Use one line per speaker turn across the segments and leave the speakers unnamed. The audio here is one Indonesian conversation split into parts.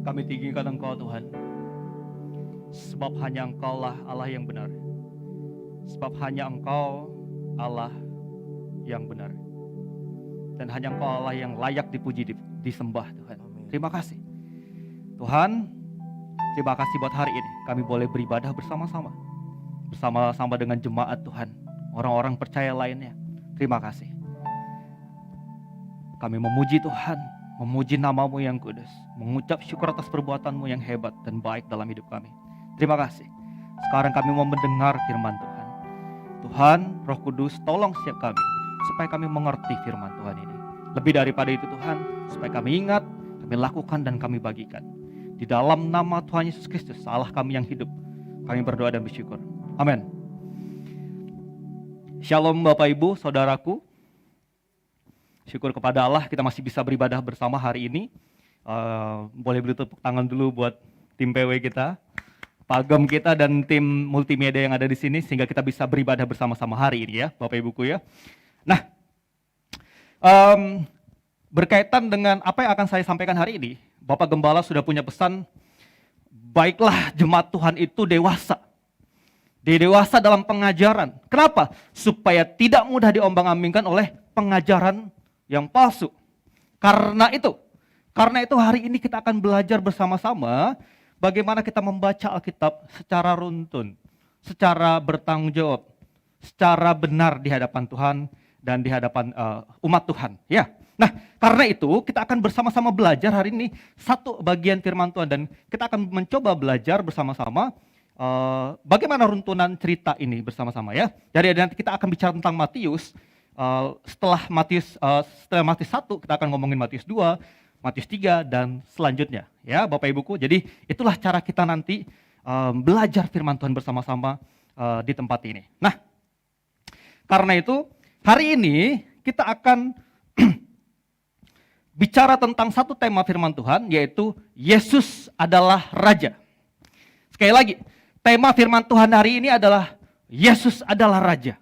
Kami tinggikan Engkau Tuhan, sebab hanya Engkaulah Allah yang benar. Sebab hanya Engkau Allah yang benar. Dan hanya Engkau Allah yang layak dipuji, disembah Tuhan. Terima kasih Tuhan, terima kasih buat hari ini. Kami boleh beribadah bersama-sama dengan jemaat Tuhan, orang-orang percaya lainnya. Terima kasih. Kami memuji Tuhan, memuji nama-Mu yang kudus, mengucap syukur atas perbuatan-Mu yang hebat dan baik dalam hidup kami. Terima kasih. Sekarang kami mau mendengar firman Tuhan. Tuhan, Roh Kudus, tolong setiap kami, supaya kami mengerti firman Tuhan ini. Lebih daripada itu Tuhan, supaya kami ingat, kami lakukan dan kami bagikan. Di dalam nama Tuhan Yesus Kristus, Allah kami yang hidup, kami berdoa dan bersyukur. Amin. Shalom Bapak Ibu, Saudaraku. Syukur kepada Allah kita masih bisa beribadah bersama hari ini. Boleh beri tepuk tangan dulu buat tim PW kita, Pagem kita dan tim multimedia yang ada di sini, sehingga kita bisa beribadah bersama-sama hari ini ya, Bapak Ibuku ya. Nah, berkaitan dengan apa yang akan saya sampaikan hari ini, Bapak Gembala sudah punya pesan, baiklah jemaat Tuhan itu dewasa. Dewasa dalam pengajaran. Kenapa? Supaya tidak mudah diombang-ambingkan oleh pengajaran yang palsu. Karena itu hari ini kita akan belajar bersama-sama bagaimana kita membaca Alkitab secara runtun, secara bertanggung jawab, secara benar di hadapan Tuhan dan di hadapan umat Tuhan. Ya. Nah, karena itu kita akan bersama-sama belajar hari ini satu bagian firman Tuhan, dan kita akan mencoba belajar bersama-sama bagaimana runtunan cerita ini bersama-sama ya. Jadi nanti kita akan bicara tentang Matius. Setelah Matius 1 kita akan ngomongin Matius 2, Matius 3 dan selanjutnya ya Bapak Ibuku. Jadi itulah cara kita nanti belajar firman Tuhan bersama-sama di tempat ini. Nah, karena itu hari ini kita akan bicara tentang satu tema firman Tuhan, yaitu Yesus adalah Raja. Sekali lagi, tema firman Tuhan hari ini adalah Yesus adalah Raja.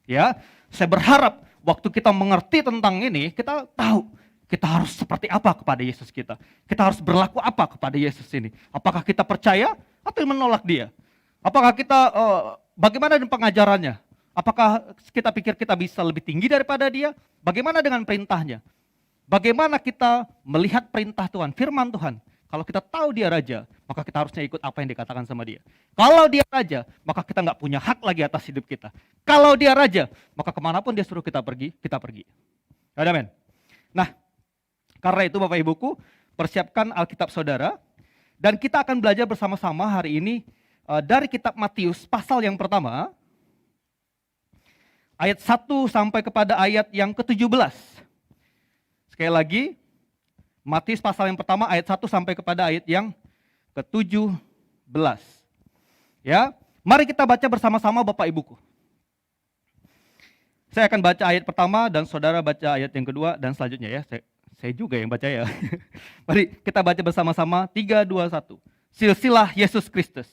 Ya, saya berharap waktu kita mengerti tentang ini, kita tahu kita harus seperti apa kepada Yesus kita. Kita harus berlaku apa kepada Yesus ini. Apakah kita percaya atau menolak Dia? Apakah kita, bagaimana dengan pengajarannya? Apakah kita pikir kita bisa lebih tinggi daripada Dia? Bagaimana dengan perintahnya? Bagaimana kita melihat perintah Tuhan, firman Tuhan? Kalau kita tahu Dia Raja, maka kita harusnya ikut apa yang dikatakan sama Dia. Kalau Dia Raja, maka kita nggak punya hak lagi atas hidup kita. Kalau Dia Raja, maka kemanapun Dia suruh kita pergi, kita pergi. Amin. Nah, karena itu Bapak Ibuku, persiapkan Alkitab saudara, dan kita akan belajar bersama-sama hari ini dari kitab Matius pasal yang pertama, ayat 1 sampai kepada ayat yang ke-17. Sekali lagi, Matius pasal yang pertama ayat 1 sampai kepada ayat yang ke-17. Ya, mari kita baca bersama-sama Bapak Ibuku. Saya akan baca ayat pertama dan saudara baca ayat yang kedua dan selanjutnya ya. Saya juga yang baca ya. Mari kita baca bersama-sama 3, 2, 1. Silsilah Yesus Kristus.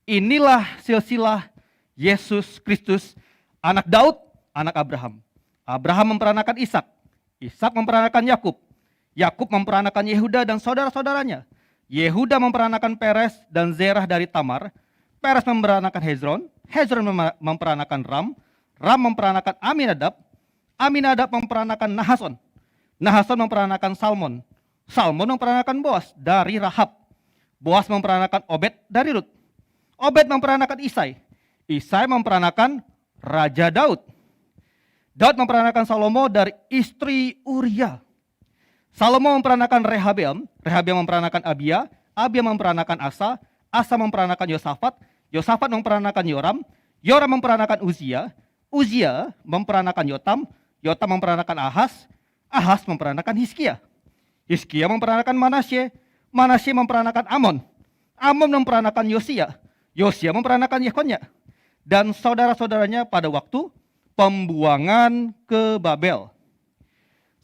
Inilah silsilah Yesus Kristus, anak Daud, anak Abraham. Abraham memperanakan Ishak. Ishak memperanakan Yakub. Yakub memperanakan Yehuda dan saudara-saudaranya. Yehuda memperanakan Peres dan Zerah dari Tamar. Peres memperanakan Hezron. Hezron memperanakan Ram. Ram memperanakan Aminadab. Aminadab memperanakan Nahason. Nahason memperanakan Salmon. Salmon memperanakan Boas dari Rahab. Boas memperanakan Obed dari Rut. Obed memperanakan Isai. Isai memperanakan Raja Daud. Daud memperanakan Salomo dari istri Uria. Salomo memperanakan Rehabeam. Rehabeam memperanakan Abia. Abia memperanakan Asa. Asa memperanakan Yosafat. Yosafat memperanakan Yoram. Yoram memperanakan Uzia. Uzia memperanakan Yotam. Yotam memperanakan Ahas. Ahas memperanakan Hizkia. Hizkia memperanakan Manasye. Manasye memperanakan Amon. Amon memperanakan Yosia. Yosia memperanakan Yekonya. Dan saudara-saudaranya pada waktu pembuangan ke Babel.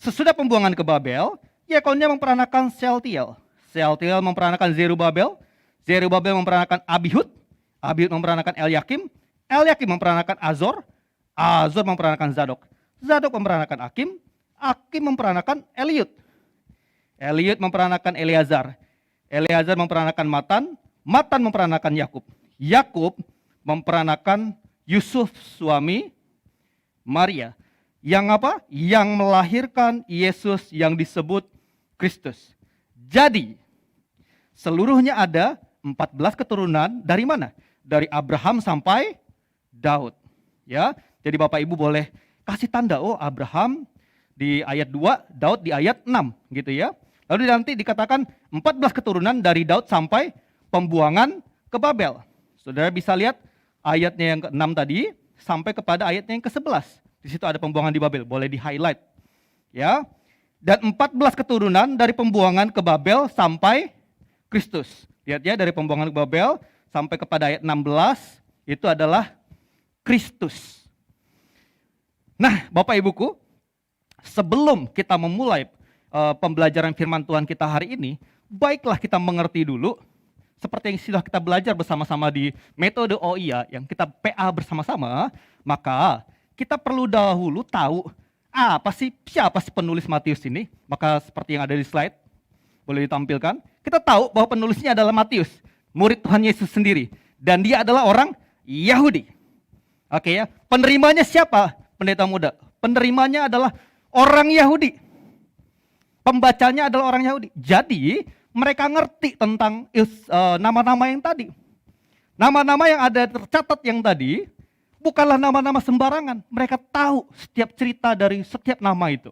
Sesudah pembuangan ke Babel, Yekonya memperanakan Sealtiel. Sealtiel memperanakan Zerubabel. Zerubabel memperanakan Abihud. Abihud memperanakan Eliakim. Eliakim memperanakan Azor. Azor memperanakan Zadok. Zadok memperanakan Akim. Akim memperanakan Eliud. Eliud memperanakan Eleazar. Eleazar memperanakan Matan, Matan memperanakan Yakub. Yakub memperanakan Yusuf suami Maria. Yang apa? Yang melahirkan Yesus yang disebut Kristus. Jadi, seluruhnya ada 14 keturunan dari mana? Dari Abraham sampai Daud. Ya, jadi Bapak Ibu boleh kasih tanda, oh Abraham di ayat 2, Daud di ayat 6 gitu ya. Lalu nanti dikatakan 14 keturunan dari Daud sampai pembuangan ke Babel. Saudara bisa lihat ayatnya yang ke-6 tadi sampai kepada ayatnya yang ke-11. Di situ ada pembuangan di Babel, boleh di-highlight. Ya. Dan 14 keturunan dari pembuangan ke Babel sampai Kristus. Lihat ya, dari pembuangan ke Babel sampai kepada ayat 16 itu adalah Kristus. Nah, Bapak Ibuku, sebelum kita memulai pembelajaran firman Tuhan kita hari ini, baiklah kita mengerti dulu seperti yang sudah kita belajar bersama-sama di metode OIA yang kita PA bersama-sama, maka kita perlu dahulu tahu siapa sih penulis Matius ini. Maka seperti yang ada di slide, boleh ditampilkan. Kita tahu bahwa penulisnya adalah Matius, murid Tuhan Yesus sendiri. Dan dia adalah orang Yahudi. Oke ya, penerimanya siapa? Pendeta muda. Penerimanya adalah orang Yahudi. Pembacanya adalah orang Yahudi. Jadi mereka ngerti tentang nama-nama yang tadi. Nama-nama yang ada tercatat yang tadi bukanlah nama-nama sembarangan. Mereka tahu setiap cerita dari setiap nama itu.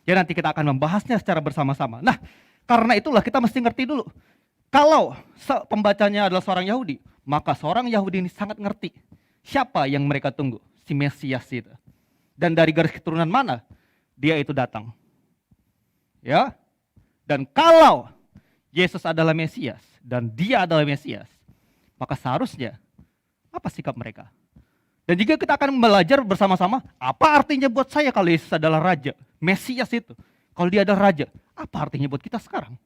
Ya nanti kita akan membahasnya secara bersama-sama. Nah, karena itulah kita mesti ngerti dulu. Kalau pembacanya adalah seorang Yahudi, maka seorang Yahudi ini sangat ngerti siapa yang mereka tunggu, si Mesias itu. Dan dari garis keturunan mana dia itu datang. Ya. Dan kalau Yesus adalah Mesias dan dia adalah Mesias, maka seharusnya apa sikap mereka? Dan jika kita akan belajar bersama-sama, apa artinya buat saya kalau Yesus adalah Raja, Mesias itu? Kalau dia adalah Raja, apa artinya buat kita sekarang?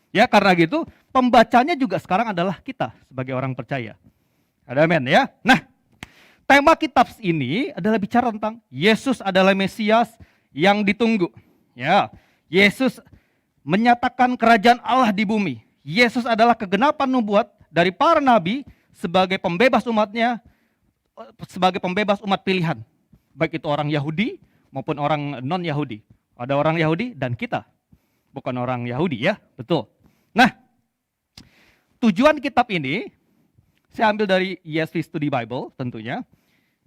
Ya karena gitu, pembacanya juga sekarang adalah kita sebagai orang percaya. Ada amin ya? Nah, tema kitab ini adalah bicara tentang Yesus adalah Mesias yang ditunggu. Ya, Yesus menyatakan kerajaan Allah di bumi. Yesus adalah kegenapan nubuat dari para nabi sebagai pembebas umatnya, sebagai pembebas umat pilihan. Baik itu orang Yahudi maupun orang non-Yahudi. Ada orang Yahudi dan kita. Bukan orang Yahudi ya, betul. Nah, tujuan kitab ini, saya ambil dari ESV Study Bible tentunya.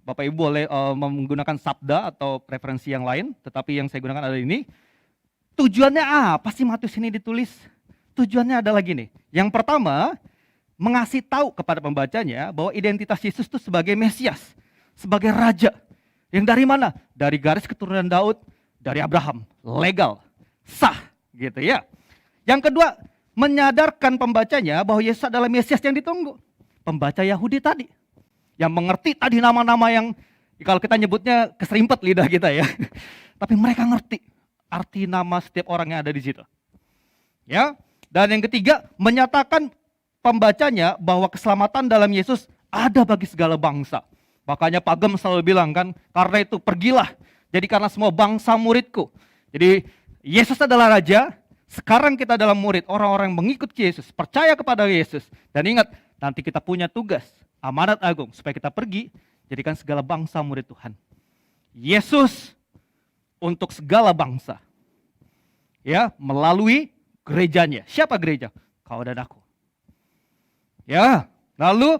Bapak Ibu boleh menggunakan sabda atau referensi yang lain, tetapi yang saya gunakan adalah ini. Tujuannya apa sih Matius ini ditulis? Tujuannya adalah gini. Yang pertama, mengasih tahu kepada pembacanya bahwa identitas Yesus itu sebagai Mesias, sebagai Raja. Yang dari mana? Dari garis keturunan Daud, dari Abraham. Legal, sah gitu ya. Yang kedua, menyadarkan pembacanya bahwa Yesus adalah Mesias yang ditunggu. Pembaca Yahudi tadi. Yang mengerti tadi nama-nama yang kalau kita nyebutnya keserimpet lidah kita ya. Tapi mereka ngerti arti nama setiap orang yang ada di situ. Ya. Dan yang ketiga, menyatakan pembacanya bahwa keselamatan dalam Yesus ada bagi segala bangsa. Makanya Pak Gem selalu bilang kan, karena itu pergilah, jadikanlah semua bangsa muridku. Jadi Yesus adalah Raja, sekarang kita adalah murid, orang-orang yang mengikut Yesus, percaya kepada Yesus. Dan ingat, nanti kita punya tugas, amanat agung, supaya kita pergi, jadikan segala bangsa murid Tuhan. Yesus untuk segala bangsa. Ya, melalui gerejanya. Siapa gereja? Kau dan aku. Ya, lalu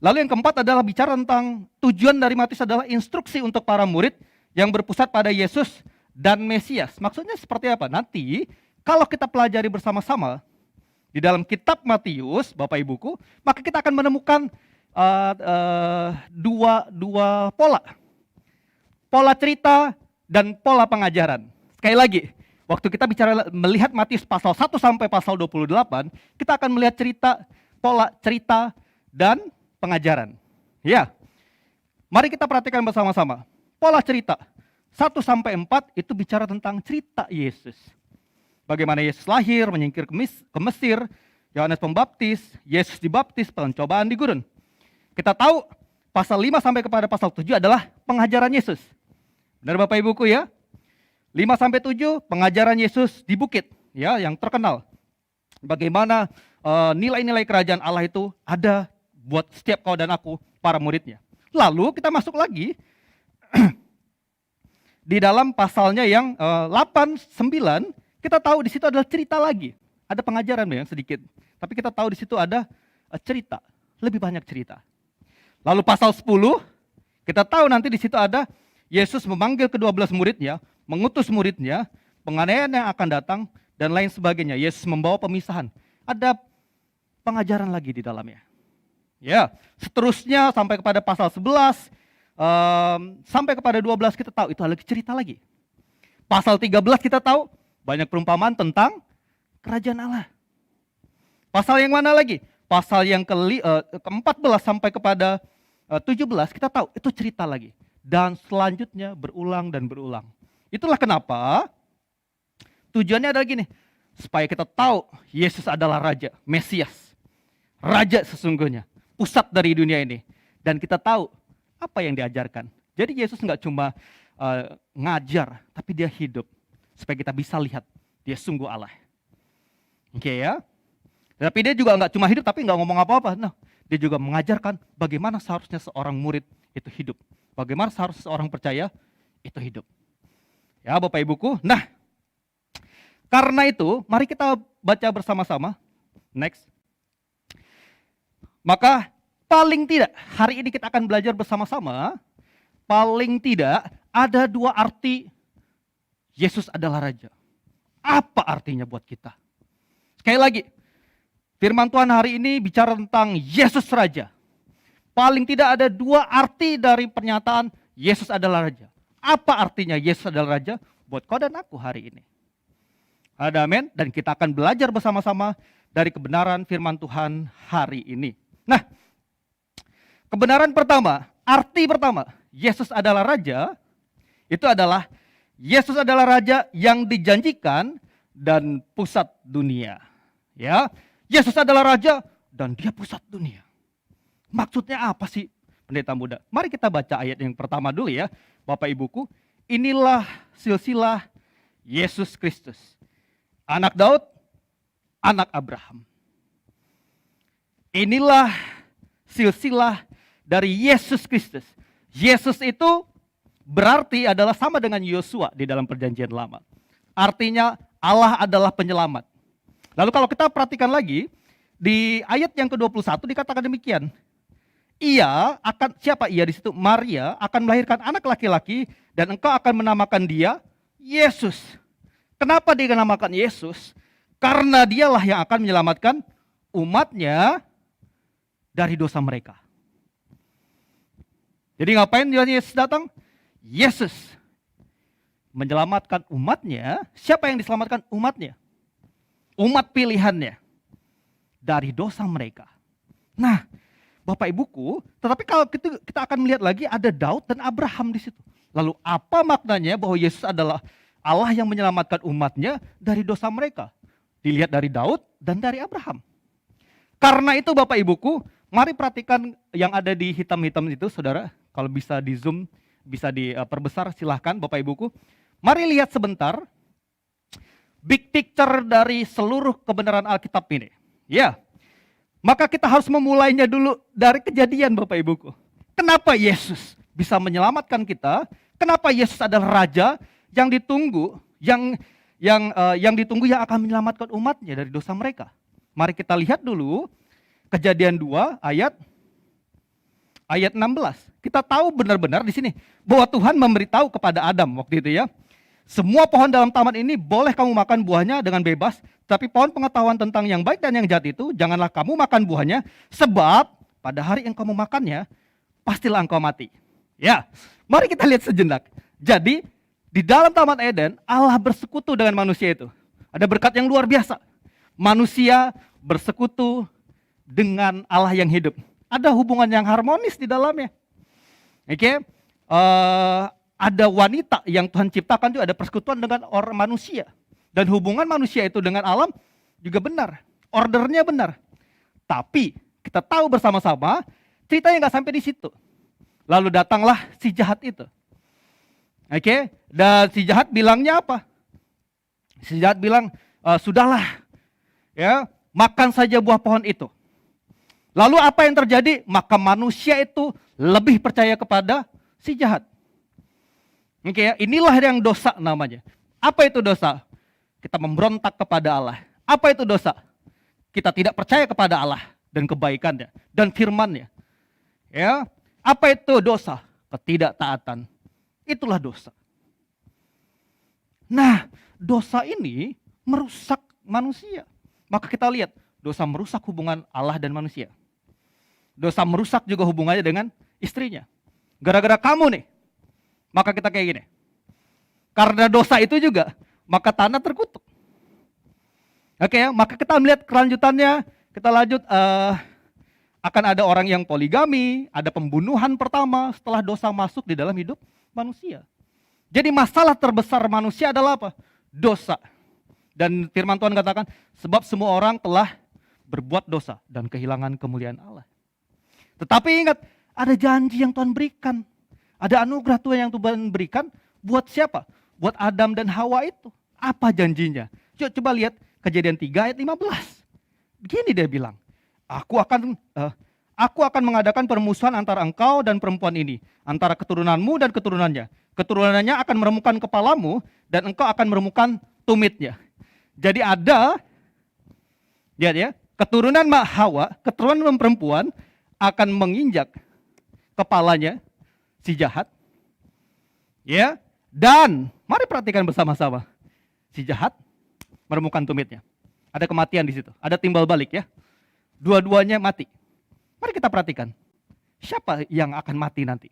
yang keempat adalah bicara tentang tujuan dari Matius adalah instruksi untuk para murid yang berpusat pada Yesus dan Mesias. Maksudnya seperti apa? Nanti kalau kita pelajari bersama-sama di dalam kitab Matius, Bapak Ibuku, maka kita akan menemukan dua pola. Pola cerita dan pola pengajaran. Sekali lagi, waktu kita bicara melihat Matius pasal 1 sampai pasal 28, kita akan melihat pola cerita dan pengajaran. Ya. Mari kita perhatikan bersama-sama. Pola cerita 1 sampai 4 itu bicara tentang cerita Yesus. Bagaimana Yesus lahir, menyingkir ke Mesir, Yohanes Pembaptis, Yesus dibaptis, pencobaan di gurun. Kita tahu pasal 5 sampai kepada pasal 7 adalah pengajaran Yesus. Benar Bapak Ibuku ya? 5 sampai 7 pengajaran Yesus di bukit ya yang terkenal. Bagaimana nilai-nilai kerajaan Allah itu ada buat setiap kau dan aku, para muridnya. Lalu kita masuk lagi di dalam pasalnya yang 8, 9, kita tahu di situ adalah cerita lagi. Ada pengajaran yang sedikit, tapi kita tahu di situ ada cerita, lebih banyak cerita. Lalu pasal 10, kita tahu nanti di situ ada Yesus memanggil ke-12 muridnya, mengutus muridnya, penganiayaan yang akan datang, dan lain sebagainya. Yesus membawa pemisahan. Ada pengajaran lagi di dalamnya. Ya, seterusnya sampai kepada pasal 11, sampai kepada 12 kita tahu itu lagi cerita lagi. Pasal 13 kita tahu banyak perumpamaan tentang kerajaan Allah. Pasal yang mana lagi? Pasal yang ke-14 sampai kepada 17 kita tahu itu cerita lagi. Dan selanjutnya berulang dan berulang. Itulah kenapa tujuannya adalah gini, supaya kita tahu Yesus adalah Raja, Mesias, Raja sesungguhnya, pusat dari dunia ini. Dan kita tahu apa yang diajarkan. Jadi Yesus nggak cuma ngajar, tapi dia hidup. Supaya kita bisa lihat, dia sungguh Allah. Oke ya. Tapi dia juga nggak cuma hidup, tapi nggak ngomong apa-apa. Nah, dia juga mengajarkan bagaimana seharusnya seorang murid itu hidup. Bagaimana seharusnya seorang percaya itu hidup. Ya Bapak Ibuku, nah karena itu mari kita baca bersama-sama. Next. Maka paling tidak, hari ini kita akan belajar bersama-sama, paling tidak ada 2 arti Yesus adalah Raja. Apa artinya buat kita? Sekali lagi, firman Tuhan hari ini bicara tentang Yesus Raja. Paling tidak ada 2 arti dari pernyataan Yesus adalah Raja. Apa artinya Yesus adalah Raja buat kau dan aku hari ini? Ada amin. Dan kita akan belajar bersama-sama dari kebenaran firman Tuhan hari ini. Nah, kebenaran pertama, arti pertama, Yesus adalah Raja, itu adalah Yesus adalah Raja yang dijanjikan dan pusat dunia. Ya, Yesus adalah Raja dan dia pusat dunia. Maksudnya apa sih pendeta muda? Mari kita baca ayat yang pertama dulu ya, Bapak Ibuku. Inilah silsilah Yesus Kristus, anak Daud, anak Abraham. Inilah silsilah dari Yesus Kristus. Yesus itu berarti adalah sama dengan Yosua di dalam perjanjian lama. Artinya Allah adalah penyelamat. Lalu kalau kita perhatikan lagi, di ayat yang ke-21 dikatakan demikian. Siapa ia di situ? Maria akan melahirkan anak laki-laki dan engkau akan menamakan dia Yesus. Kenapa dia dinamakan Yesus? Karena dialah yang akan menyelamatkan umatnya dari dosa mereka. Jadi ngapain Yesus datang? Yesus menyelamatkan umatnya. Siapa yang diselamatkan? Umatnya. Umat pilihannya dari dosa mereka. Nah, Bapak Ibuku, tetapi kalau kita akan melihat lagi ada Daud dan Abraham di situ. Lalu apa maknanya bahwa Yesus adalah Allah yang menyelamatkan umatnya dari dosa mereka? Dilihat dari Daud dan dari Abraham. Karena itu Bapak Ibuku, mari perhatikan yang ada di hitam-hitam itu saudara. Kalau bisa di zoom, bisa diperbesar silahkan Bapak Ibuku. Mari lihat sebentar big picture dari seluruh kebenaran Alkitab ini. Ya. Maka kita harus memulainya dulu dari kejadian Bapak Ibuku. Kenapa Yesus bisa menyelamatkan kita? Kenapa Yesus adalah Raja yang ditunggu, yang ditunggu yang akan menyelamatkan umatnya dari dosa mereka? Mari kita lihat dulu Kejadian 2 ayat 16. Kita tahu benar-benar di sini bahwa Tuhan memberitahu kepada Adam waktu itu ya. Semua pohon dalam taman ini boleh kamu makan buahnya dengan bebas, tapi pohon pengetahuan tentang yang baik dan yang jahat itu janganlah kamu makan buahnya, sebab pada hari yang kamu makannya, pastilah engkau mati. Ya, mari kita lihat sejenak. Jadi, di dalam Taman Eden, Allah bersekutu dengan manusia itu. Ada berkat yang luar biasa. Manusia bersekutu dengan Allah yang hidup. Ada hubungan yang harmonis di dalamnya. Oke, ada wanita yang Tuhan ciptakan juga, ada persekutuan dengan orang manusia. Dan hubungan manusia itu dengan alam juga benar. Ordernya benar. Tapi kita tahu bersama-sama ceritanya nggak sampai di situ. Lalu datanglah si jahat itu. Oke, dan si jahat bilangnya apa? Si jahat bilang, sudahlah, Ya, makan saja buah pohon itu. Lalu apa yang terjadi? Maka manusia itu lebih percaya kepada si jahat. Oke ya, inilah yang dosa namanya. Apa itu dosa? Kita memberontak kepada Allah. Apa itu dosa? Kita tidak percaya kepada Allah dan kebaikannya dan firman-Nya. Ya, apa itu dosa? Ketidaktaatan. Itulah dosa. Nah, dosa ini merusak manusia. Maka kita lihat, dosa merusak hubungan Allah dan manusia. Dosa merusak juga hubungannya dengan istrinya. Gara-gara kamu nih, maka kita kayak gini. Karena dosa itu juga, maka tanah terkutuk. Oke ya, maka kita melihat kelanjutannya, kita lanjut, akan ada orang yang poligami, ada pembunuhan pertama setelah dosa masuk di dalam hidup manusia. Jadi masalah terbesar manusia adalah apa? Dosa. Dan firman Tuhan katakan, sebab semua orang telah berbuat dosa dan kehilangan kemuliaan Allah. Tetapi ingat, ada janji yang Tuhan berikan. Ada anugerah Tuhan yang Tuhan berikan buat siapa? Buat Adam dan Hawa itu. Apa janjinya? Coba lihat Kejadian 3 ayat 15. Begini dia bilang, Aku akan mengadakan permusuhan antara engkau dan perempuan ini, antara keturunanmu dan keturunannya. Keturunannya akan meremukkan kepalamu dan engkau akan meremukkan tumitnya. Jadi ada, lihat ya, keturunan Hawa, keturunan perempuan akan menginjak kepalanya si jahat. Ya, dan mari perhatikan bersama-sama. Si jahat meremukkan tumitnya. Ada kematian di situ, ada timbal balik ya. Dua-duanya mati. Mari kita perhatikan. Siapa yang akan mati nanti?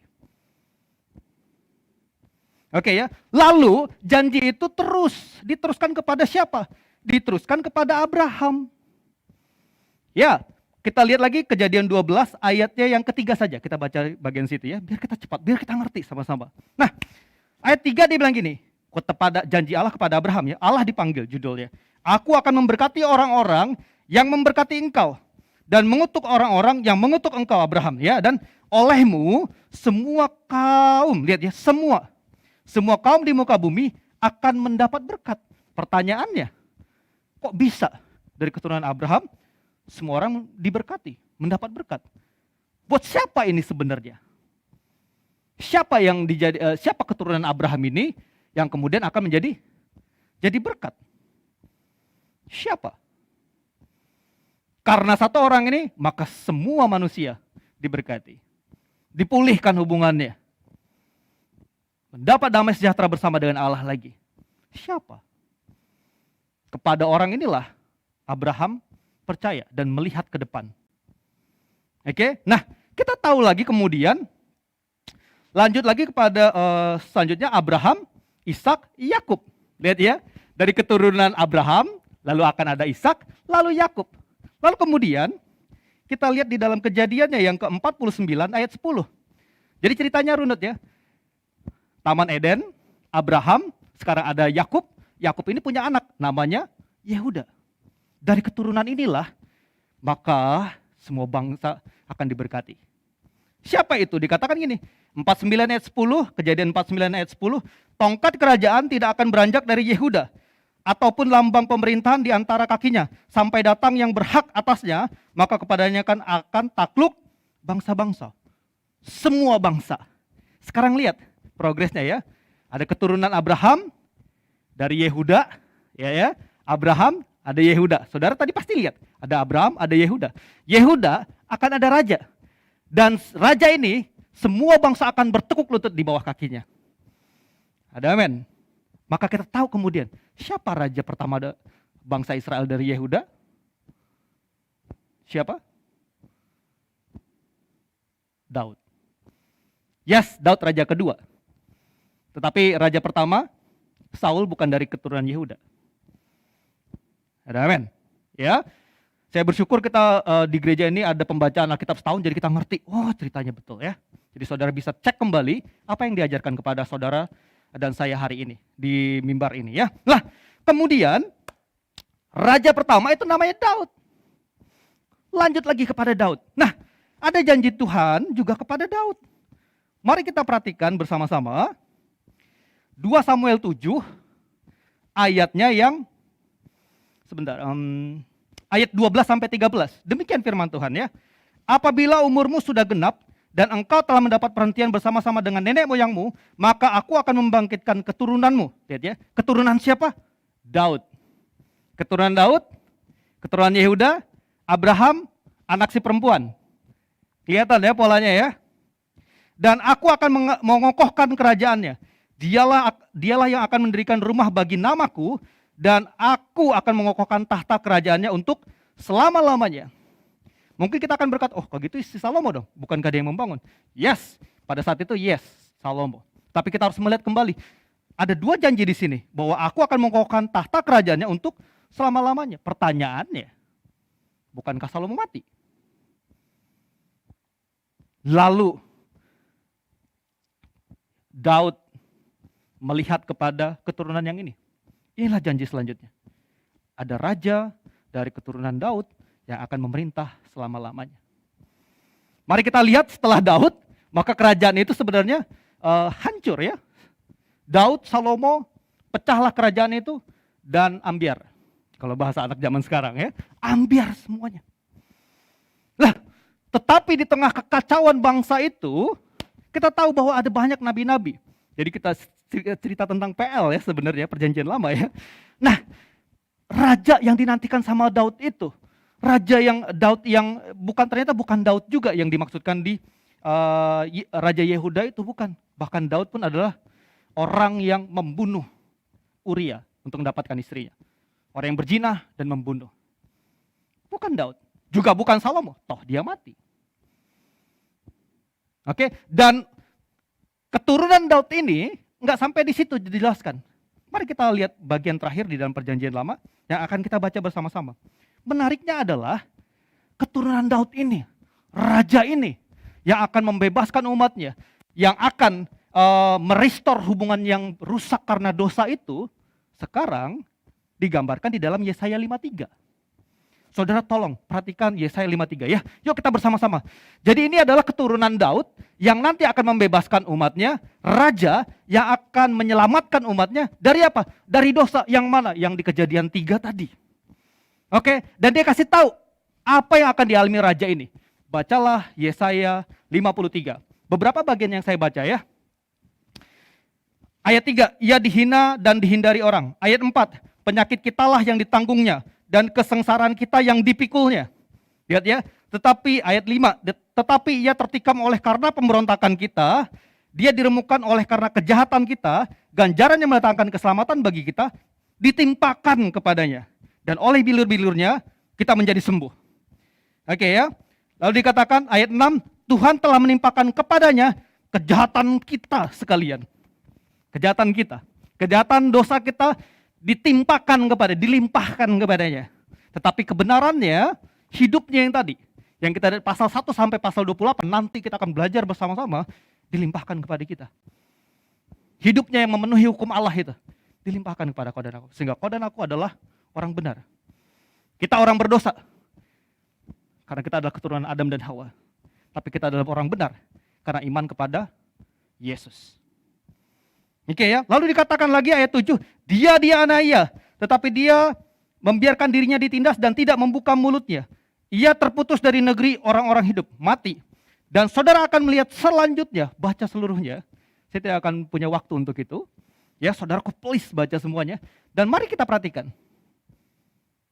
Oke ya. Lalu janji itu diteruskan kepada siapa? Diteruskan kepada Abraham. Ya, kita lihat lagi Kejadian 12 ayatnya yang ketiga saja. Kita baca bagian situ ya, biar kita cepat, biar kita ngerti sama-sama. Nah, ayat 3 dia bilang gini, kepada janji Allah kepada Abraham ya. Allah dipanggil judulnya. Aku akan memberkati orang-orang yang memberkati engkau dan mengutuk orang-orang yang mengutuk engkau Abraham ya, dan olehmu semua kaum, lihat ya, semua kaum di muka bumi akan mendapat berkat. Pertanyaannya, kok bisa dari keturunan Abraham semua orang diberkati, mendapat berkat? Buat siapa ini sebenarnya? Siapa keturunan Abraham ini yang kemudian akan menjadi berkat? Siapa? Karena satu orang ini, maka semua manusia diberkati. Dipulihkan hubungannya. Mendapat damai sejahtera bersama dengan Allah lagi. Siapa? Kepada orang inilah Abraham percaya dan melihat ke depan. Oke? Nah, kita tahu lagi kemudian, lanjut lagi kepada selanjutnya Abraham, Ishak, Yakub. Lihat ya, dari keturunan Abraham, lalu akan ada Ishak, lalu Yakub. Lalu kemudian kita lihat di dalam Kejadiannya yang ke-49 ayat 10. Jadi ceritanya runut ya. Taman Eden, Abraham, sekarang ada Yakub. Yakub ini punya anak namanya Yehuda. Dari keturunan inilah maka semua bangsa akan diberkati. Siapa itu? Dikatakan gini, 49 ayat 10, Kejadian 49 ayat 10, tongkat kerajaan tidak akan beranjak dari Yehuda, ataupun lambang pemerintahan di antara kakinya, sampai datang yang berhak atasnya, maka kepadanya akan takluk bangsa-bangsa. Semua bangsa. Sekarang lihat progresnya ya. Ada keturunan Abraham dari Yehuda, ya. Abraham, ada Yehuda. Saudara tadi pasti lihat, ada Abraham, ada Yehuda. Yehuda akan ada raja. Dan raja ini semua bangsa akan bertekuk lutut di bawah kakinya. Ada amin. Maka kita tahu kemudian siapa raja pertama bangsa Israel dari Yehuda? Siapa? Daud. Yes, Daud raja kedua. Tetapi raja pertama, Saul bukan dari keturunan Yehuda. Ada amin. Ya. Saya bersyukur kita di gereja ini ada pembacaan Alkitab setahun, jadi kita ngerti, oh ceritanya betul ya. Jadi saudara bisa cek kembali apa yang diajarkan kepada saudara dan saya hari ini, di mimbar ini ya. Nah, kemudian raja pertama itu namanya Daud. Lanjut lagi kepada Daud. Nah, ada janji Tuhan juga kepada Daud. Mari kita perhatikan bersama-sama 2 Samuel 7 ayatnya yang, sebentar, ayat 12 sampai 13. Demikian firman Tuhan ya. Apabila umurmu sudah genap dan engkau telah mendapat perhentian bersama-sama dengan nenek moyangmu, maka aku akan membangkitkan keturunanmu. Lihat ya, keturunan siapa? Daud. Keturunan Daud, keturunan Yehuda, Abraham, anak si perempuan. Kelihatan ya polanya ya. Dan aku akan mengokohkan kerajaannya. Dialah yang akan mendirikan rumah bagi namaku, dan aku akan mengokohkan tahta kerajaannya untuk selama-lamanya. Mungkin kita akan berkata, oh kalau gitu si Salomo dong, bukankah dia yang membangun? Yes, pada saat itu yes, Salomo. Tapi kita harus melihat kembali, ada dua janji di sini, bahwa aku akan mengokohkan tahta kerajaannya untuk selama-lamanya. Pertanyaannya, bukankah Salomo mati? Lalu Daud melihat kepada keturunan yang ini. Inilah janji selanjutnya. Ada raja dari keturunan Daud yang akan memerintah selama-lamanya. Mari kita lihat setelah Daud, maka kerajaan itu sebenarnya hancur ya. Daud, Salomo, pecahlah kerajaan itu dan ambiar. Kalau bahasa anak zaman sekarang ya, ambiar semuanya. Lah, tetapi di tengah kekacauan bangsa itu, kita tahu bahwa ada banyak nabi-nabi. Jadi kita cerita tentang PL ya sebenarnya, perjanjian lama ya. Nah, raja yang dinantikan sama Daud itu, raja yang Daud yang ternyata bukan Daud juga yang dimaksudkan di Raja Yehuda itu, bukan. Bahkan Daud pun adalah orang yang membunuh Uria untuk mendapatkan istrinya. Orang yang berzinah dan membunuh. Bukan Daud. Juga bukan Salomo. Toh dia mati. Oke, dan keturunan Daud ini nggak sampai di situ dijelaskan. Mari kita lihat bagian terakhir di dalam perjanjian lama yang akan kita baca bersama-sama. Menariknya adalah keturunan Daud ini, raja ini yang akan membebaskan umatnya, yang akan merestore hubungan yang rusak karena dosa itu, sekarang digambarkan di dalam Yesaya 53. Saudara tolong perhatikan Yesaya 53 ya. Yuk kita bersama-sama. Jadi ini adalah keturunan Daud yang nanti akan membebaskan umatnya, raja yang akan menyelamatkan umatnya dari apa? Dari dosa yang mana? Yang di Kejadian 3 tadi. Oke, dan dia kasih tahu apa yang akan dialami raja ini. Bacalah Yesaya 53. Beberapa bagian yang saya baca ya. Ayat 3, ia dihina dan dihindari orang. Ayat 4, penyakit kitalah yang ditanggungnya dan kesengsaraan kita yang dipikulnya. Lihat ya, tetapi ayat 5, tetapi ia tertikam oleh karena pemberontakan kita, dia diremukkan oleh karena kejahatan kita, ganjaran yang mendatangkan keselamatan bagi kita ditimpakan kepadanya. Dan oleh bilur-bilurnya kita menjadi sembuh. Oke ya. Lalu dikatakan ayat 6, Tuhan telah menimpakan kepadanya kejahatan kita sekalian. Kejahatan kita. Kejahatan dosa kita dilimpahkan kepadanya. Tetapi kebenarannya, hidupnya yang tadi, yang kita dari pasal 1 sampai pasal 28, nanti kita akan belajar bersama-sama, dilimpahkan kepada kita. Hidupnya yang memenuhi hukum Allah itu, dilimpahkan kepada kau dan aku. Sehingga kau dan aku adalah orang benar. Kita orang berdosa. Karena kita adalah keturunan Adam dan Hawa. Tapi kita adalah orang benar. Karena iman kepada Yesus. Oke ya. Lalu dikatakan lagi ayat 7. Dia dianiaya. Tetapi dia membiarkan dirinya ditindas dan tidak membuka mulutnya. Ia terputus dari negeri orang-orang hidup. Mati. Dan saudara akan melihat selanjutnya. Baca seluruhnya. Saya tidak akan punya waktu untuk itu. Ya saudaraku please baca semuanya. Dan mari kita perhatikan.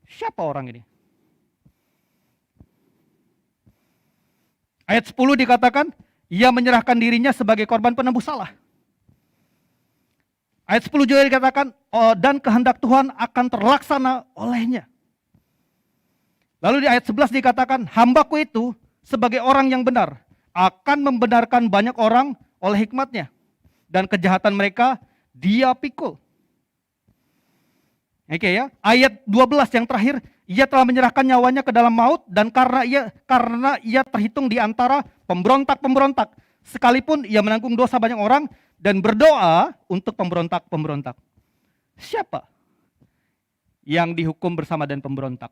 Siapa orang ini? Ayat 10 dikatakan, ia menyerahkan dirinya sebagai korban penebus salah. Ayat 10 juga dikatakan, dan kehendak Tuhan akan terlaksana olehnya. Lalu di ayat 11 dikatakan, hambaku itu sebagai orang yang benar, akan membenarkan banyak orang oleh hikmatnya. Dan kejahatan mereka dia pikul. Oke ya, ayat 12 yang terakhir, ia telah menyerahkan nyawanya ke dalam maut dan karena ia terhitung di antara pemberontak-pemberontak, sekalipun ia menanggung dosa banyak orang dan berdoa untuk pemberontak-pemberontak. Siapa yang dihukum bersama dengan pemberontak?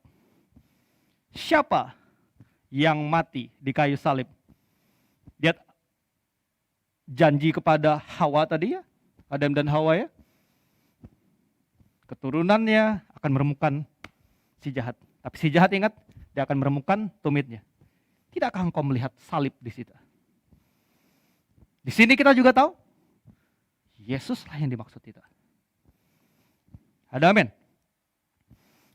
Siapa yang mati di kayu salib? Lihat janji kepada Hawa tadi ya, Adam dan Hawa ya. Keturunannya akan meremukkan si jahat. Tapi si jahat ingat, dia akan menemukan tumitnya. Tidakkah engkau melihat salib di situ? Di sini kita juga tahu, Yesuslah yang dimaksud itu. Ada amin?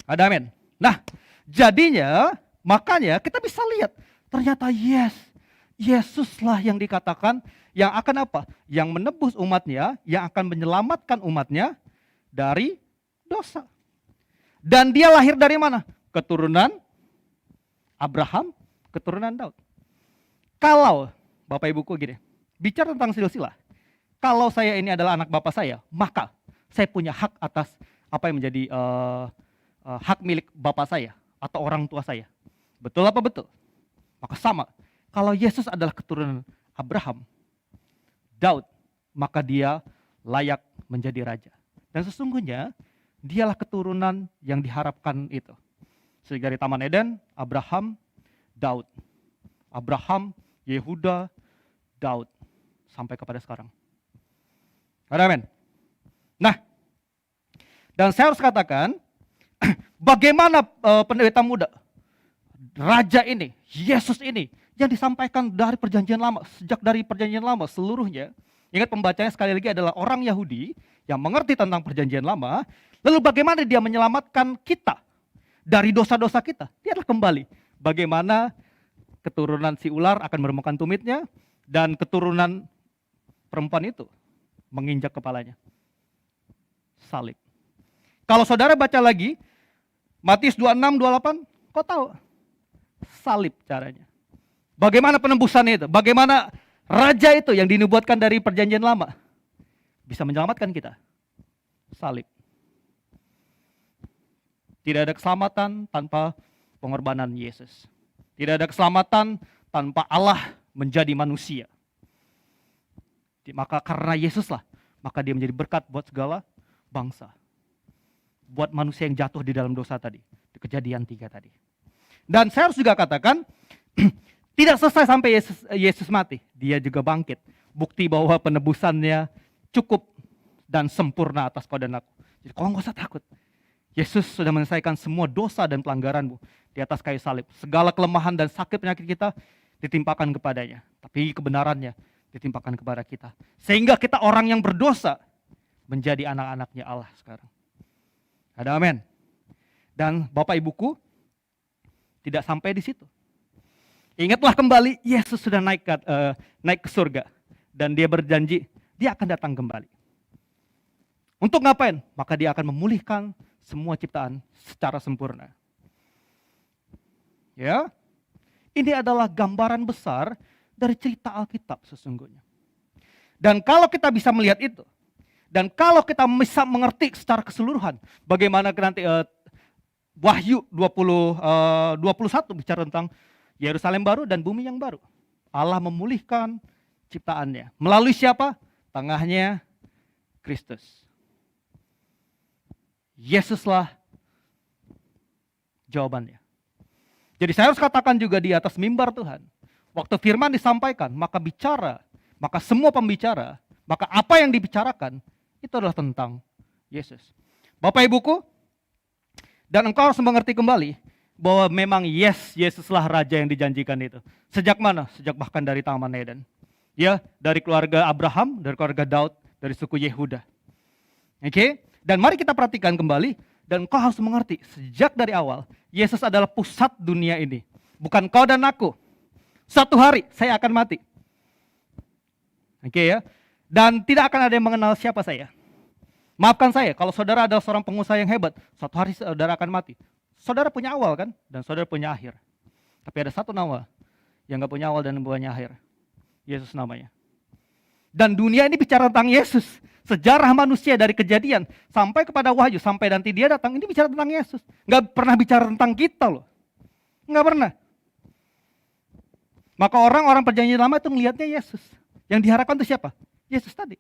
Ada amin? Nah, jadinya, makanya kita bisa lihat, ternyata Yesuslah yang dikatakan, yang akan apa? Yang menebus umatnya, yang akan menyelamatkan umatnya dari dosa. Dan dia lahir dari mana? Keturunan Abraham, keturunan Daud. Kalau, Bapak Ibuku gini, bicara tentang silsilah, kalau saya ini adalah anak bapak saya, maka saya punya hak atas apa yang menjadi hak milik bapak saya atau orang tua saya. Betul apa betul? Maka sama, kalau Yesus adalah keturunan Abraham, Daud, maka dia layak menjadi raja. Dan sesungguhnya dialah keturunan yang diharapkan itu. Dari Taman Eden, Abraham, Daud. Abraham, Yehuda, Daud. Sampai kepada sekarang. Amin. Nah, dan saya harus katakan, bagaimana pendeta muda, raja ini, Yesus ini, yang disampaikan dari perjanjian lama, sejak dari perjanjian lama seluruhnya. Ingat pembacanya sekali lagi adalah orang Yahudi yang mengerti tentang perjanjian lama. Lalu bagaimana dia menyelamatkan kita dari dosa-dosa kita? Dia adalah kembali. Bagaimana keturunan si ular akan menemukan tumitnya dan keturunan perempuan itu menginjak kepalanya. Salib. Kalau saudara baca lagi, Matius 26, 28, kau tahu? Salib caranya. Bagaimana penembusan itu? Bagaimana raja itu yang dinubuatkan dari perjanjian lama bisa menyelamatkan kita? Salib. Tidak ada keselamatan tanpa pengorbanan Yesus. Tidak ada keselamatan tanpa Allah menjadi manusia. Maka karena Yesuslah, maka dia menjadi berkat buat segala bangsa. Buat manusia yang jatuh di dalam dosa tadi. Di Kejadian 3 tadi. Dan saya harus juga katakan, tidak selesai sampai Yesus mati. Dia juga bangkit. Bukti bahwa penebusannya cukup dan sempurna atas kau dan aku. Jadi kau nggak usah takut. Yesus sudah menyelesaikan semua dosa dan pelanggaranmu di atas kayu salib. Segala kelemahan dan sakit penyakit kita ditimpakan kepadanya. Tapi kebenarannya ditimpakan kepada kita. Sehingga kita orang yang berdosa menjadi anak-anaknya Allah sekarang. Ada amin. Dan Bapak Ibuku, tidak sampai di situ. Ingatlah kembali, Yesus sudah naik ke surga. Dan dia berjanji, dia akan datang kembali. Untuk ngapain? Maka dia akan memulihkan semua ciptaan secara sempurna. Ya, ini adalah gambaran besar dari cerita Alkitab sesungguhnya. Dan kalau kita bisa melihat itu, dan kalau kita bisa mengerti secara keseluruhan, bagaimana nanti Wahyu 21 bicara tentang Yerusalem baru dan bumi yang baru. Allah memulihkan ciptaannya. Melalui siapa? Tengahnya Kristus. Yesuslah jawabannya. Jadi saya harus katakan juga di atas mimbar Tuhan. Waktu firman disampaikan, maka bicara, maka semua pembicara, maka apa yang dibicarakan, itu adalah tentang Yesus. Bapak Ibuku, dan engkau harus mengerti kembali, bahwa memang Yesuslah Raja yang dijanjikan itu. Sejak mana? Sejak bahkan dari Taman Eden. Ya, dari keluarga Abraham, dari keluarga Daud, dari suku Yehuda. Oke? Dan mari kita perhatikan kembali, dan engkau harus mengerti, sejak dari awal, Yesus adalah pusat dunia ini. Bukan kau dan aku. Satu hari saya akan mati. Oke ya. Dan tidak akan ada yang mengenal siapa saya. Maafkan saya, kalau saudara adalah seorang pengusaha yang hebat, suatu hari saudara akan mati. Saudara punya awal kan, dan saudara punya akhir. Tapi ada satu nama yang gak punya awal dan punya akhir. Yesus namanya. Dan dunia ini bicara tentang Yesus. Sejarah manusia dari Kejadian sampai kepada Wahyu, sampai nanti dia datang, ini bicara tentang Yesus. Gak pernah bicara tentang kita loh. Gak pernah. Maka orang-orang perjanjian lama itu melihatnya Yesus. Yang diharapkan itu siapa? Yesus tadi.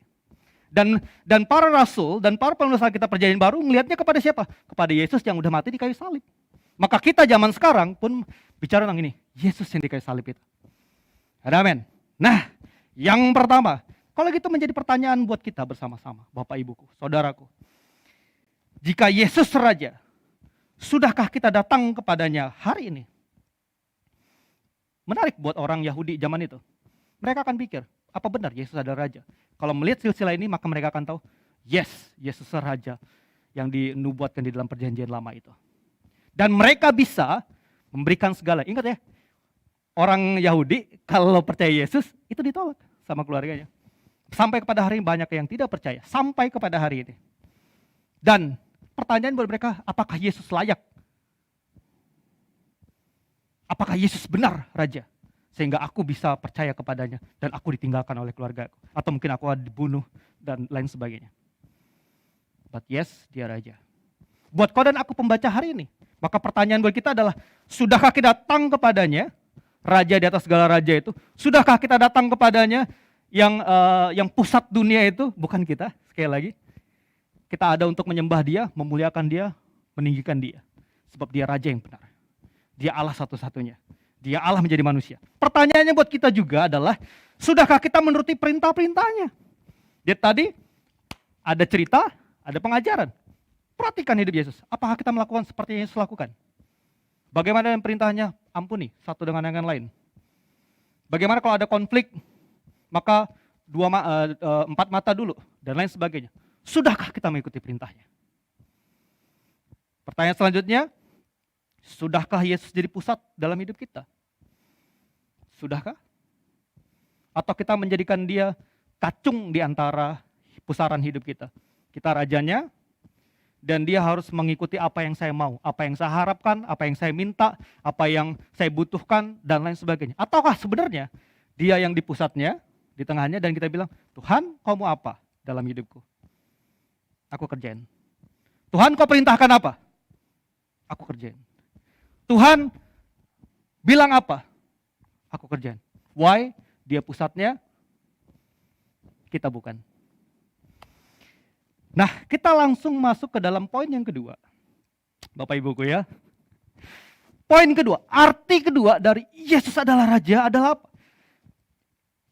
Dan para rasul dan para penulis Alkitab perjanjian baru melihatnya kepada siapa? Kepada Yesus yang udah mati di kayu salib. Maka kita zaman sekarang pun bicara tentang ini. Yesus yang di kayu salib itu. Ada amin. Nah, yang pertama, kalau gitu menjadi pertanyaan buat kita bersama-sama, Bapak Ibuku, saudaraku. Jika Yesus Raja Sudahkah kita datang kepadanya hari ini? Menarik buat orang Yahudi zaman itu. Mereka akan pikir, apa benar Yesus adalah Raja? Kalau melihat silsilah ini, maka mereka akan tahu, yes, Yesus Raja yang dinubuatkan di dalam perjanjian lama itu. Dan mereka bisa memberikan segala. Ingat ya, orang Yahudi kalau percaya Yesus, itu ditolak sama keluarganya. Sampai kepada hari ini banyak yang tidak percaya. Sampai kepada hari ini. Dan pertanyaan buat mereka, apakah Yesus layak? Apakah Yesus benar Raja? Sehingga aku bisa percaya kepadanya dan aku ditinggalkan oleh keluarga aku. Atau mungkin aku dibunuh dan lain sebagainya. But yes, dia Raja. Buat kau dan aku pembaca hari ini, maka pertanyaan buat kita adalah, sudahkah kita datang kepadanya, Raja di atas segala raja itu? Sudahkah kita datang kepadanya yang pusat dunia itu? Bukan kita, sekali lagi. Kita ada untuk menyembah dia, memuliakan dia, meninggikan dia. Sebab dia Raja yang benar. Dia Allah satu-satunya. Dia Allah menjadi manusia. Pertanyaannya buat kita juga adalah, sudahkah kita menuruti perintah-perintahnya? Dia tadi ada cerita, ada pengajaran. Perhatikan hidup Yesus. Apakah kita melakukan seperti yang Yesus lakukan? Bagaimana dengan perintahnya? Ampuni satu dengan yang lain. Bagaimana kalau ada konflik? Maka empat mata dulu dan lain sebagainya. Sudahkah kita mengikuti perintahnya? Pertanyaan selanjutnya, sudahkah Yesus jadi pusat dalam hidup kita? Sudahkah? Atau kita menjadikan dia kacung di antara pusaran hidup kita? Kita rajanya, dan dia harus mengikuti apa yang saya mau, apa yang saya harapkan, apa yang saya minta, apa yang saya butuhkan, dan lain sebagainya. Ataukah sebenarnya dia yang di pusatnya, di tengahnya, dan kita bilang, Tuhan, kau mau apa dalam hidupku? Aku kerjain. Tuhan, kau perintahkan apa? Aku kerjain. Tuhan bilang apa? Aku kerjain. Why? Dia pusatnya, kita bukan. Nah, kita langsung masuk ke dalam poin yang kedua. Bapak Ibuku ya. Poin kedua, arti kedua dari Yesus adalah Raja adalah apa?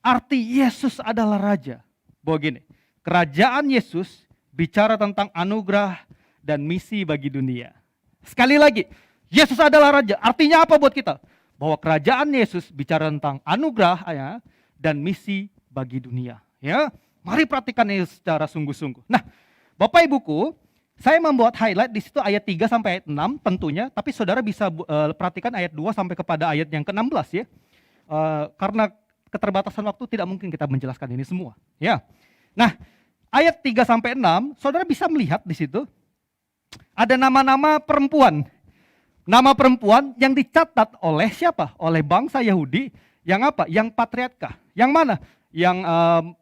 Arti Yesus adalah Raja. Bahwa gini, kerajaan Yesus bicara tentang anugerah dan misi bagi dunia. Sekali lagi, Yesus adalah Raja. Artinya apa buat kita? Bahwa kerajaan Yesus bicara tentang anugerah ya, dan misi bagi dunia. Ya, mari perhatikan ini secara sungguh-sungguh. Nah, Bapak Ibuku, saya membuat highlight di situ ayat 3 sampai ayat 6 tentunya, tapi saudara bisa perhatikan ayat 2 sampai kepada ayat yang ke-16 ya. Karena keterbatasan waktu tidak mungkin kita menjelaskan ini semua. Ya. Nah, ayat 3 sampai 6, saudara bisa melihat di situ ada nama-nama perempuan. Nama perempuan yang dicatat oleh siapa? Oleh bangsa Yahudi yang apa? Yang patriarka. Yang mana? Yang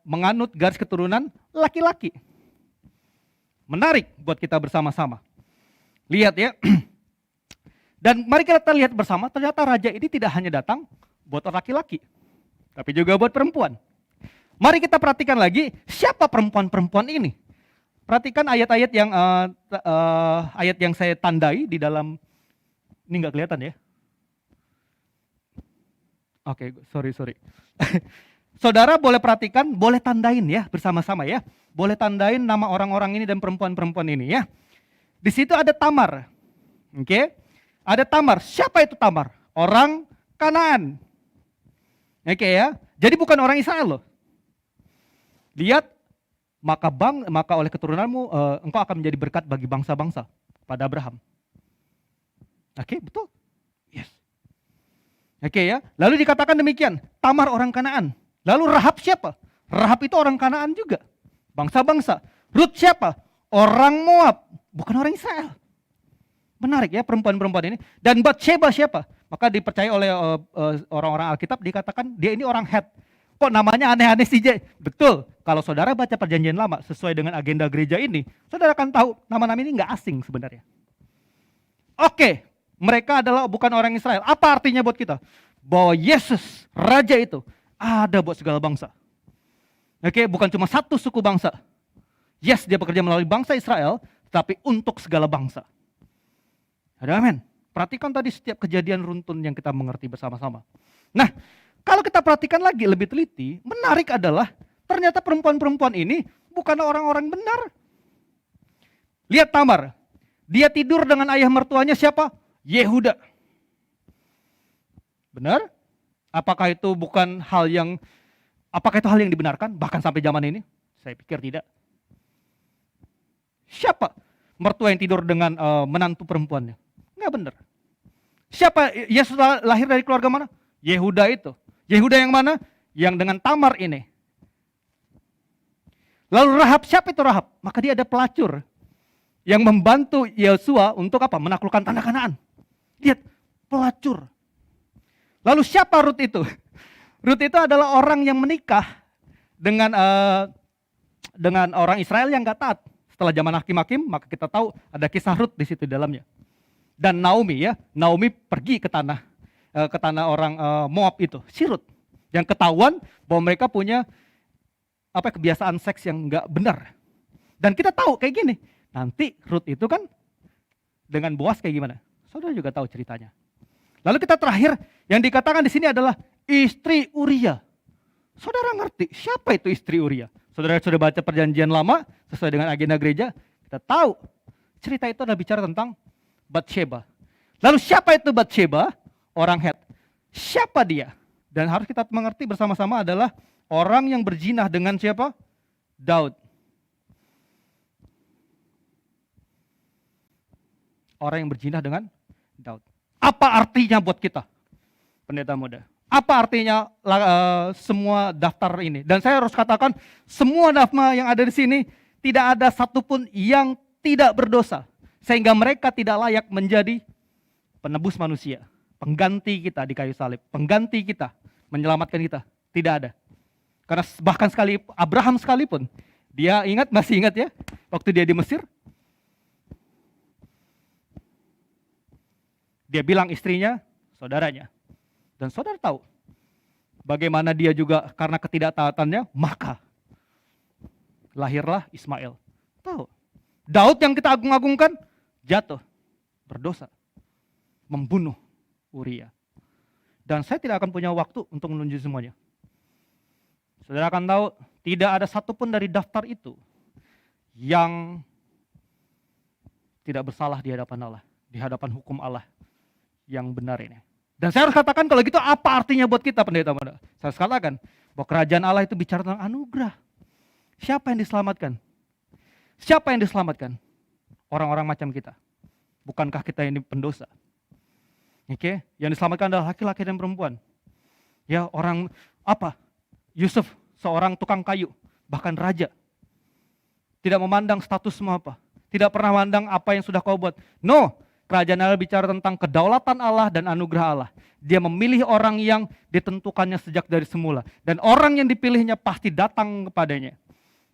menganut garis keturunan laki-laki. Menarik buat kita bersama-sama. Lihat ya. Dan mari kita lihat bersama, ternyata raja ini tidak hanya datang buat laki-laki, tapi juga buat perempuan. Mari kita perhatikan lagi, siapa perempuan-perempuan ini? Perhatikan ayat-ayat yang saya tandai di dalam. Ini nggak kelihatan ya? Oke, sorry. Saudara boleh perhatikan, boleh tandain ya bersama-sama ya. Boleh tandain nama orang-orang ini dan perempuan-perempuan ini ya. Di situ ada Tamar. Oke? Ada Tamar. Siapa itu Tamar? Orang Kanaan. Oke ya. Jadi bukan orang Israel loh. Lihat, maka oleh keturunanmu engkau akan menjadi berkat bagi bangsa-bangsa pada Abraham. Oke, betul. Yes. Oke ya. Lalu dikatakan demikian, Tamar orang Kanaan. Lalu Rahab siapa? Rahab itu orang Kanaan juga. Bangsa-bangsa. Rut siapa? Orang Moab, bukan orang Israel. Menarik ya perempuan-perempuan ini. Dan Batsheba siapa? Maka dipercaya oleh orang-orang Alkitab, dikatakan dia ini orang Het. Kok namanya aneh-aneh sih, J? Betul. Kalau saudara baca perjanjian lama sesuai dengan agenda gereja ini, saudara akan tahu nama-nama ini nggak asing sebenarnya. Oke. Mereka adalah bukan orang Israel. Apa artinya buat kita? Bahwa Yesus, Raja itu, ada buat segala bangsa. Oke, bukan cuma satu suku bangsa. Yes, dia bekerja melalui bangsa Israel, tapi untuk segala bangsa. Ada amin. Perhatikan tadi setiap kejadian runtun yang kita mengerti bersama-sama. Nah, kalau kita perhatikan lagi lebih teliti, menarik adalah ternyata perempuan-perempuan ini bukan orang-orang benar. Lihat Tamar. Dia tidur dengan ayah mertuanya siapa? Yehuda. Benar? Apakah itu apakah itu hal yang dibenarkan bahkan sampai zaman ini? Saya pikir tidak. Siapa mertua yang tidur dengan menantu perempuannya? Enggak benar. Siapa Yesus lahir dari keluarga mana? Yehuda itu. Yehuda yang mana? Yang dengan Tamar ini. Lalu Rahab, siapa itu Rahab? Maka dia ada pelacur yang membantu Yosua untuk apa? Menaklukkan tanah Kanaan. Lihat, pelacur. Lalu siapa Rut itu? Rut itu adalah orang yang menikah dengan orang Israel yang gak taat. Setelah zaman hakim-hakim, maka kita tahu ada kisah Rut di situ dalamnya. Dan Naomi pergi ke tanah orang Moab itu, si Rut, yang ketahuan bahwa mereka punya kebiasaan seks yang nggak benar. Dan kita tahu kayak gini, nanti Rut itu kan dengan Boas kayak gimana? Saudara juga tahu ceritanya. Lalu kita terakhir yang dikatakan di sini adalah istri Uria. Saudara ngerti siapa itu istri Uria? Saudara sudah baca perjanjian lama sesuai dengan agenda gereja, kita tahu cerita itu adalah bicara tentang Batsheba. Lalu siapa itu Batsheba? Orang Het. Siapa dia? Dan harus kita mengerti bersama-sama adalah orang yang berzinah dengan siapa? Daud. Orang yang berzinah dengan Daud. Apa artinya buat kita? Pendeta muda. Apa artinya semua daftar ini? Dan saya harus katakan, semua nama yang ada di sini tidak ada satupun yang tidak berdosa, sehingga mereka tidak layak menjadi penebus manusia, pengganti kita di kayu salib, pengganti kita, menyelamatkan kita. Tidak ada. Karena bahkan Abraham sekalipun, dia masih ingat ya, waktu dia di Mesir, dia bilang istrinya, saudaranya. Dan saudara tahu bagaimana dia juga karena ketidaktaatannya, maka lahirlah Ismail. Tahu. Daud yang kita agung-agungkan jatuh, berdosa, membunuh Uria. Dan saya tidak akan punya waktu untuk menunjuk semuanya. Saudara akan tahu, tidak ada satupun dari daftar itu yang tidak bersalah di hadapan Allah, di hadapan hukum Allah yang benar ini. Dan saya harus katakan kalau gitu apa artinya buat kita pendeta muda? Saya harus katakan bahwa kerajaan Allah itu bicara tentang anugerah. Siapa yang diselamatkan? Siapa yang diselamatkan? Orang-orang macam kita. Bukankah kita ini pendosa? Oke, yang diselamatkan adalah laki-laki dan perempuan. Ya, orang Yusuf, seorang tukang kayu, bahkan raja. Tidak memandang status semua apa. Tidak pernah memandang apa yang sudah kau buat. No, kerajaan Allah bicara tentang kedaulatan Allah dan anugerah Allah. Dia memilih orang yang ditentukannya sejak dari semula. Dan orang yang dipilihnya pasti datang kepadanya.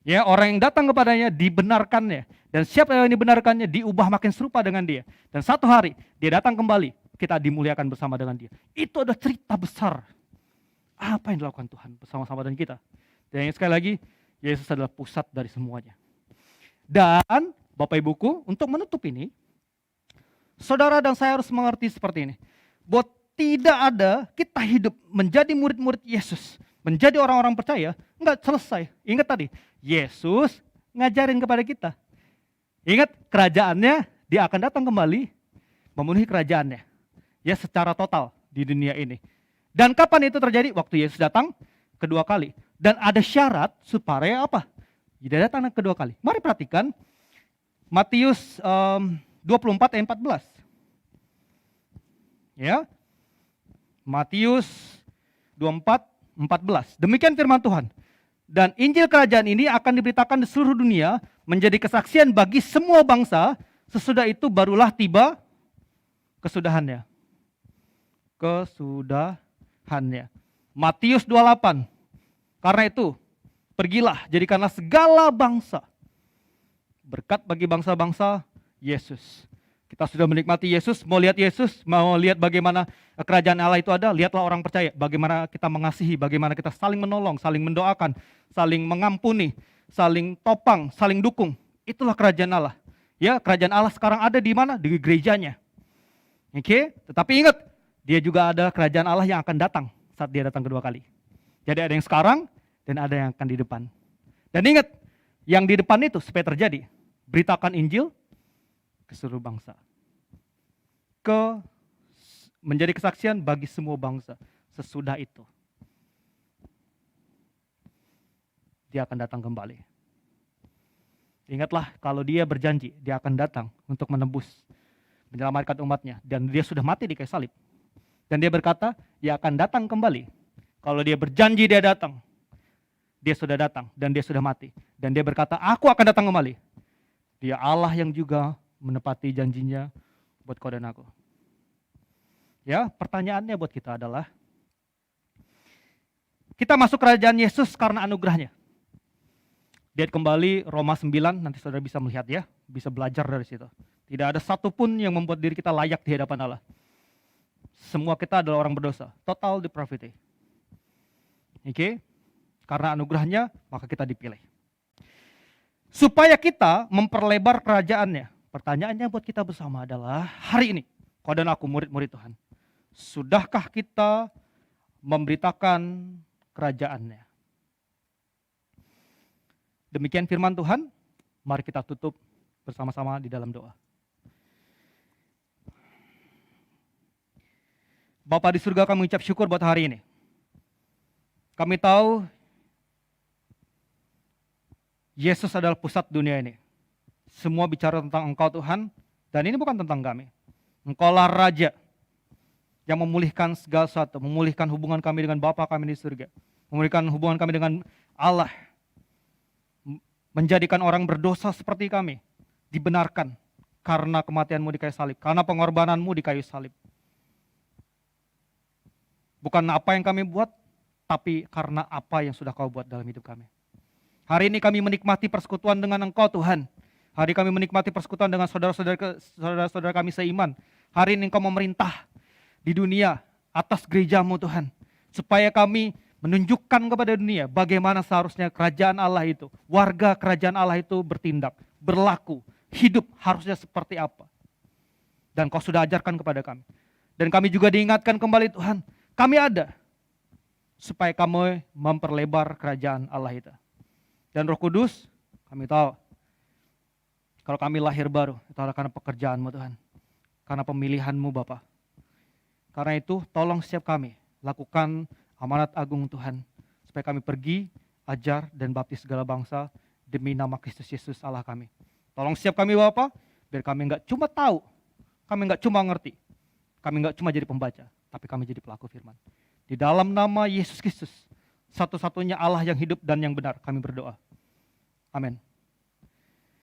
Ya, orang yang datang kepadanya dibenarkannya. Dan siapa yang dibenarkannya diubah makin serupa dengan dia. Dan satu hari dia datang kembali, kita dimuliakan bersama dengan dia. Itu ada cerita besar. Apa yang dilakukan Tuhan bersama-sama dengan kita. Dan sekali lagi, Yesus adalah pusat dari semuanya. Dan Bapak Ibuku, untuk menutup ini, saudara dan saya harus mengerti seperti ini. Bahwa tidak ada kita hidup menjadi murid-murid Yesus, menjadi orang-orang percaya, enggak selesai. Ingat tadi, Yesus ngajarin kepada kita. Ingat, kerajaannya, dia akan datang kembali, memenuhi kerajaannya. Ya, secara total di dunia ini. Dan kapan itu terjadi? Waktu Yesus datang kedua kali. Dan ada syarat supaya apa? Dia datang kedua kali. Mari perhatikan, Matius 24 ayat 14. Ya. Matius 24, 14. Demikian firman Tuhan. Dan Injil kerajaan ini akan diberitakan di seluruh dunia menjadi kesaksian bagi semua bangsa, sesudah itu barulah tiba kesudahannya. Kesudahannya. Matius 28. Karena itu, pergilah, jadikanlah segala bangsa berkat bagi bangsa-bangsa Yesus. Kita sudah menikmati Yesus, mau lihat Yesus, mau lihat bagaimana kerajaan Allah itu ada, lihatlah orang percaya, bagaimana kita mengasihi, bagaimana kita saling menolong, saling mendoakan, saling mengampuni, saling topang, saling dukung. Itulah kerajaan Allah. Ya, kerajaan Allah sekarang ada di mana? Di gerejanya. Oke, tetapi ingat, dia juga ada kerajaan Allah yang akan datang saat dia datang kedua kali. Jadi ada yang sekarang dan ada yang akan di depan. Dan ingat, yang di depan itu supaya terjadi, beritakan Injil, ke seluruh bangsa. Menjadi kesaksian bagi semua bangsa. Sesudah itu, dia akan datang kembali. Ingatlah, kalau dia berjanji, dia akan datang untuk menebus, menyelamatkan umatnya. Dan dia sudah mati di kayu salib. Dan dia berkata, dia akan datang kembali. Kalau dia berjanji dia datang, dia sudah datang dan dia sudah mati. Dan dia berkata, aku akan datang kembali. Dia Allah yang juga menepati janjinya buat kau dan aku. Ya, pertanyaannya buat kita adalah, kita masuk kerajaan Yesus karena anugerahnya. Lihat kembali Roma 9, nanti saudara bisa melihat ya, bisa belajar dari situ. Tidak ada satupun yang membuat diri kita layak di hadapan Allah. Semua kita adalah orang berdosa, total depravity. Oke? Karena anugerahnya, maka kita dipilih. Supaya kita memperlebar kerajaannya. Pertanyaannya buat kita bersama adalah, hari ini, kau dan aku murid-murid Tuhan, sudahkah kita memberitakan kerajaannya? Demikian firman Tuhan, mari kita tutup bersama-sama di dalam doa. Bapa di surga, kami ucap syukur buat hari ini. Kami tahu Yesus adalah pusat dunia ini. Semua bicara tentang Engkau Tuhan, dan ini bukan tentang kami. Engkaulah Raja yang memulihkan segala sesuatu, memulihkan hubungan kami dengan Bapa kami di surga, memulihkan hubungan kami dengan Allah, menjadikan orang berdosa seperti kami dibenarkan karena kematian-Mu di kayu salib, karena pengorbanan-Mu di kayu salib. Bukan apa yang kami buat, tapi karena apa yang sudah Kau buat dalam hidup kami. Hari ini kami menikmati persekutuan dengan Engkau Tuhan. Hari kami menikmati persekutuan dengan saudara-saudara kami seiman. Hari ini Engkau memerintah di dunia atas gereja-Mu Tuhan. Supaya kami menunjukkan kepada dunia bagaimana seharusnya kerajaan Allah itu, warga kerajaan Allah itu bertindak, berlaku, hidup harusnya seperti apa. Dan Kau sudah ajarkan kepada kami. Dan kami juga diingatkan kembali Tuhan, kami ada supaya kami memperlebar kerajaan Allah itu. Dan Roh Kudus, kami tahu kalau kami lahir baru, itu adalah karena pekerjaan-Mu Tuhan. Karena pemilihan-Mu Bapa. Karena itu tolong setiap kami lakukan amanat agung Tuhan. Supaya kami pergi, ajar dan baptis segala bangsa demi nama Kristus Yesus Allah kami. Tolong setiap kami Bapa, biar kami enggak cuma tahu, kami enggak cuma ngerti, kami enggak cuma jadi pembaca, tapi kami jadi pelaku firman. Di dalam nama Yesus Kristus, satu-satunya Allah yang hidup dan yang benar, kami berdoa. Amin.